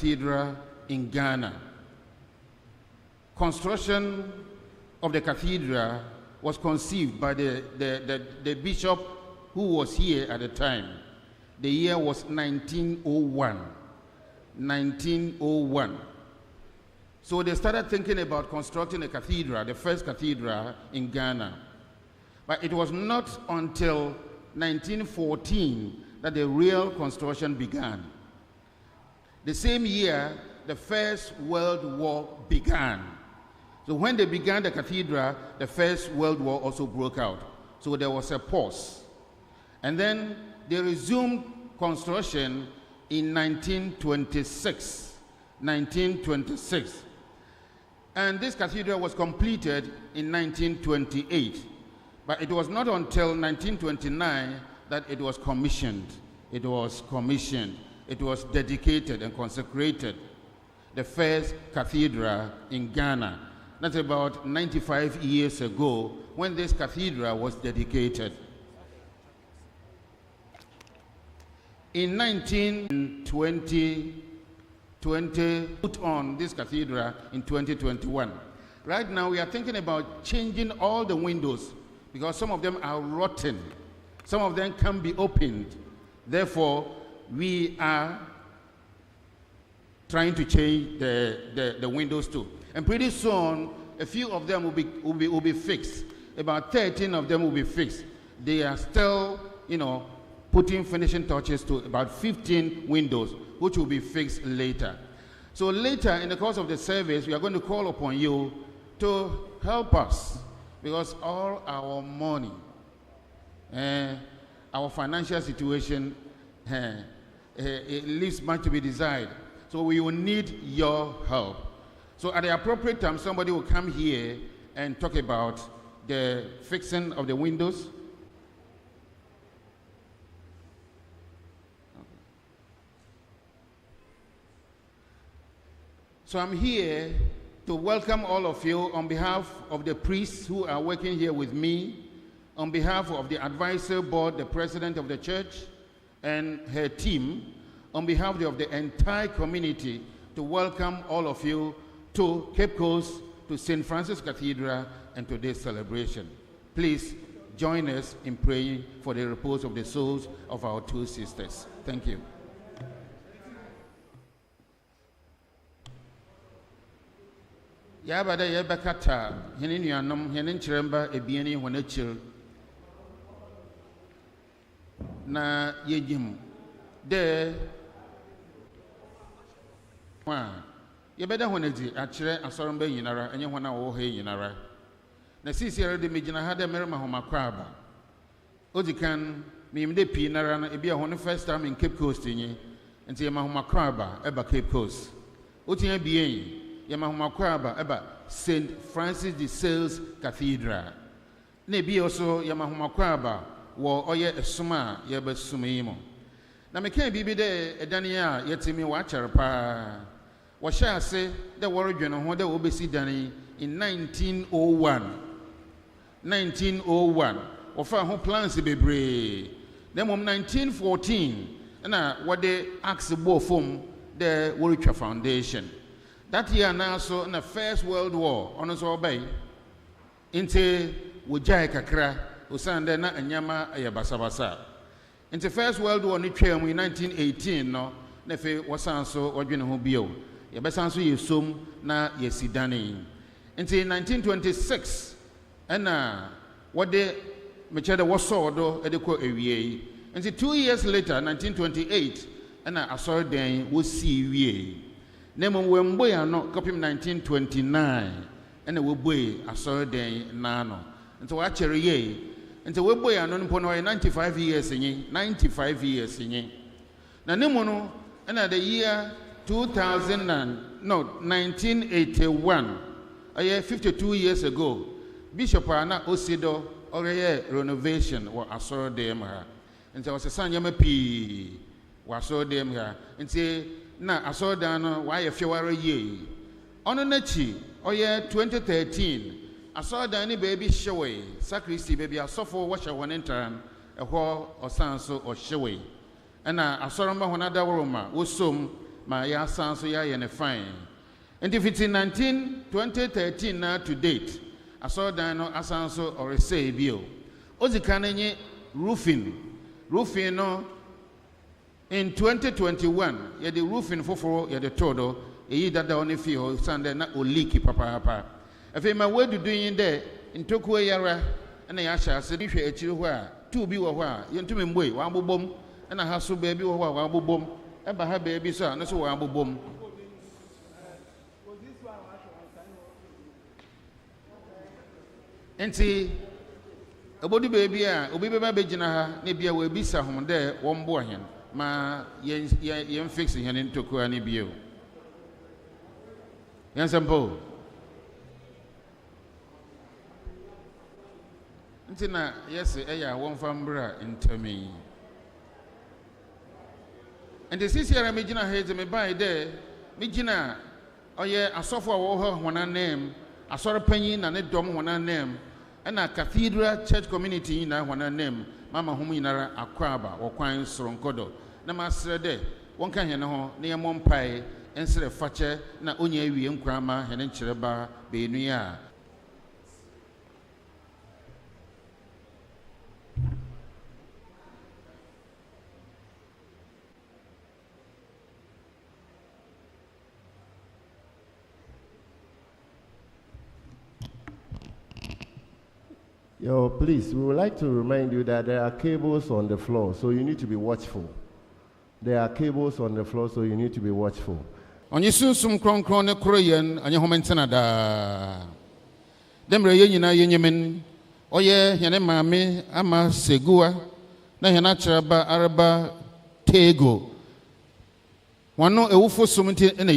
cathedral in Ghana. Construction of the cathedral was conceived by the bishop who was here at the time. The year was 1901. 1901. So they started thinking about constructing a cathedral, the first cathedral in Ghana. But it was not until 1914 that the real construction began. The same year, the First World War began. So when they began the cathedral, the First World War also broke out. So there was a pause. And then they resumed construction in 1926. 1926. And this cathedral was completed in 1928. But it was not until 1929 that it was commissioned. It was commissioned. It was dedicated and consecrated. The first cathedral in Ghana. That's about 95 years ago when this cathedral was dedicated. In 1920, put on this cathedral in 2021. Right now we are thinking about changing all the windows because some of them are rotten. Some of them can be opened. Therefore, we are trying to change the windows too. And pretty soon, a few of them will be fixed. About 13 of them will be fixed. They are still, putting finishing touches to about 15 windows, which will be fixed later. So later, in the course of the service, we are going to call upon you to help us, because all our money, our financial situation, it leaves much to be desired. So we will need your help. So at the appropriate time, somebody will come here and talk about the fixing of the windows. So I'm here to welcome all of you on behalf of the priests who are working here with me, on behalf of the advisory board, the president of the church and her team, on behalf of the entire community, to welcome all of you to Cape Coast, to St. Francis Cathedral, and to this celebration. Please join us in praying for the repose of the souls of our two sisters. Thank you. Yabada yabakata henin yanum henin chiremba ebieni wanachil na yejim de wa yebeda honaji achire asoromba yinara enye hona wo he yinara na sisiere de mejina ha de merema homa kwaba odikan mimde pi nara na ebia hono first time in Cape Coast nyi enti yema homa kwaba eba Cape Coast otia bien Yamahumakwaba eba St. Francis de Sales Cathedral. Nebi also Yamahumakwaba wo oye esuma yeba sumimo. Na meka bibi de edania yetimi wa charpa. Wo sha ase de worodweno ho de obesi dani in 1901. 1901. Wo fa ho plans bebre. Then mom 1914 na wo de axe bo fom de Woritwa Foundation. That year now, so in the First World War, on us obey, into Wujai Kakra, Usanda na Anyama Ayabasabasa. Into First World War, in 1918, no, Nefe Wasanso, or Junahubio, Yabasanso Yusum, na Yesidani. Into 1926, and what they Machada was so, Edeko Avier. Into 2 years later, 1928, and I saw then was see. Nemo wemboy ano copy 1929 and we boy asoro den nano nti wa chere ye nti we boy ano npo no 95 years nyi 95 years nyi na nemo no na the year 1981 52 years ago Bishop ana Osido oreye renovation wa asoro den ha nti was sanya mapi wa asoro den ha nti na asodano why fewara ye ono nachi oye 2013 asodani baby shewe sacristy baby asofo washa wonentan ehwo osanso ohyewe na asoroma honada woroma wosom ma ya san so ya ye ne fine. And if it's in 2013 now to date, I saw Dino Asanso or a say bio. Ozikanenye roofing no in 2021, ye the roofing for ye the todo, ye that the only feel Sunday na o leaky papa. If my way to doing there in Tokwe Yara and the Asha said if you where 2 be or where you to me way, one boom, and I have so baby or one boom, and by her baby son, that's one boom. Enti obodi baby obi beba begina ha na bia we bisa hom de won bo hen ma yen fix hen ntoko ani bio yan sample enti na yes eya won fambra ntami enti sisi ara me gina ha ze me bai de me gina oye asofo wo ho hona name asore panyin na ne dom hona name and a cathedral church community in our name, Mama Huminara Aquaba or Quine Soroncodo. Namasre de, one can hear near Mompai, and Sir Fatcher, na Unye Wiam Krama, and Encheraba, Benuya. Please, we would like to remind you that there are cables on the floor, so you need to be watchful. There are cables on the floor, so you need to be watchful. On your soon some crown Korean and your home in Canada. Them reunion, Yemen, oh yeah, Yanemame, Ama Segua, Nahanachaba, Araba Tagoe. One no a woeful summit in a